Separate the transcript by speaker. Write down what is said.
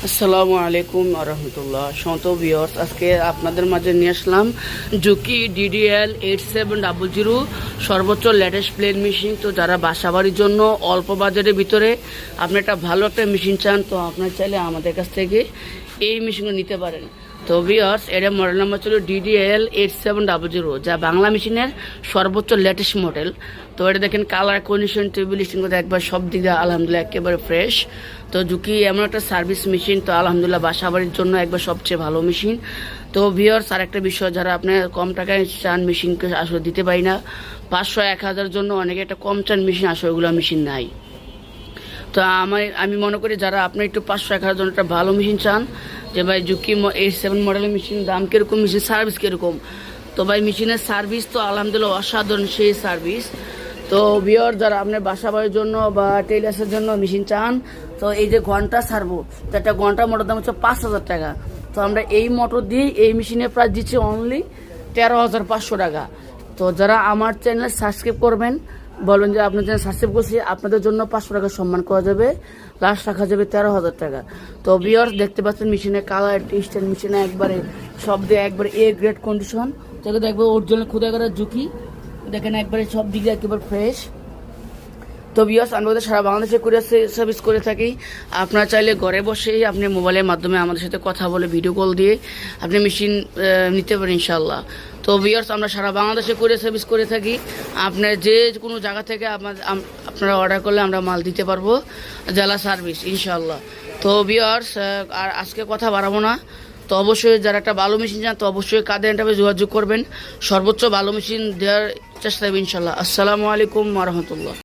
Speaker 1: আসসালামু আলাইকুম রহমতুল্লাহ শত ভিউয়ার্স, আজকে আপনাদের মাঝে নিয়ে আসলাম জুকি DDL 8700 সর্বোচ্চ লেটেস্ট প্লেন মেশিন। তো যারা বাসাবাড়ির জন্য অল্প বাজেটের ভিতরে আপনি একটা ভালো একটা মেশিন চান, তো আপনার চাইলে আমাদের কাছ থেকে এই মেশিনগুলো নিতে পারেন। তো ভিউয়ার্স, এর মডেল নাম্বার ছিল DDL 8700, যা বাংলা মেশিনের সর্বোচ্চ লেটেস্ট মডেল। তো এটা দেখেন কালার কন্ডিশন টেবিল স্টিং একবার সব দিকে আলহামদুলিল্লাহ একেবারে ফ্রেশ। তো জুকি এমন একটা সার্ভিস মেশিন, তো আলহামদুলিল্লাহ বাসাবাড়ির জন্য একবার সবচেয়ে ভালো মেশিন। তো ভিউয়ার্স, আর একটা বিষয়, যারা আপনার কম টাকায় চান মেশিনকে আসলে দিতে পারি না, 500-1000 জন্য অনেকে একটা কম চান মেশিন, আসলে ওগুলো মেশিন নাই। তো আমি মনে করি যারা আপনি একটু 500-1000 জন্য একটা ভালো মেশিন চান, যে ভাই জুকি 87 মডেলের মেশিন দাম কীরকম, মেশিন সার্ভিস কীরকম, তো ভাই মেশিনের সার্ভিস তো আলহামদুলিল্লাহ অসাধারণ সেই সার্ভিস। তো ভিউয়ার, যারা আপনার বাসা বাড়ির জন্য বা টেইলার্সের জন্য মেশিন চান, তো এই যে ঘন্টা সারবো, তো একটা ঘন্টা মোটর দাম হচ্ছে 5000 টাকা। তো আমরা এই মোটর দিয়ে এই মেশিনের প্রাইস দিচ্ছি অনলি 13500 টাকা। তো যারা আমার চ্যানেল সাবস্ক্রাইব করবেন, বলবেন যে আপনার চ্যানেল সাবস্ক্রাইব করছি, আপনাদের জন্য 500 টাকা সম্মান করা যাবে, লাস্ট রাখা যাবে 13000 টাকা। তো ভিউয়ার্স, দেখতে পাচ্ছেন মেশিনের কালার টেস্টের, মেশিনে একবারে সব দিয়ে একবারে এ গ্রেড কন্ডিশন, যেটা দেখবো অরিজিনাল খুদা করা জুকি, দেখেন একবারে সব দিকে একেবারে ফ্রেশ। তো ভিউয়ার্স, আমরা সারা বাংলাদেশে কুরিয়ার সার্ভিস করে থাকি। আপনারা চাইলে ঘরে বসেই আপনি মোবাইলের মাধ্যমে আমাদের সাথে কথা বলে ভিডিও কল দিয়ে আপনি মেশিন নিতে পারেন ইনশাল্লাহ। তো ভিউয়ার্স, আমরা সারা বাংলাদেশে কুরিয়ার সার্ভিস করে থাকি। আপনার যে কোনো জায়গা থেকে আপনারা অর্ডার করলে আমরা মাল দিতে পারবো, জেলা সার্ভিস ইনশাল্লাহ। তো ভিউয়ার্স, আর আজকে কথা বাড়াবো না। তো অবশ্যই যারা একটা ভালো মেশিন চান, তো অবশ্যই কাদের এন্টারপ্রাইজ যোগাযোগ করবেন, সর্বোচ্চ ভালো মেশিন দেওয়ার চেষ্টা করবেন ইনশাল্লাহ। আসসালামু আলাইকুম রহমতুল্লাহ।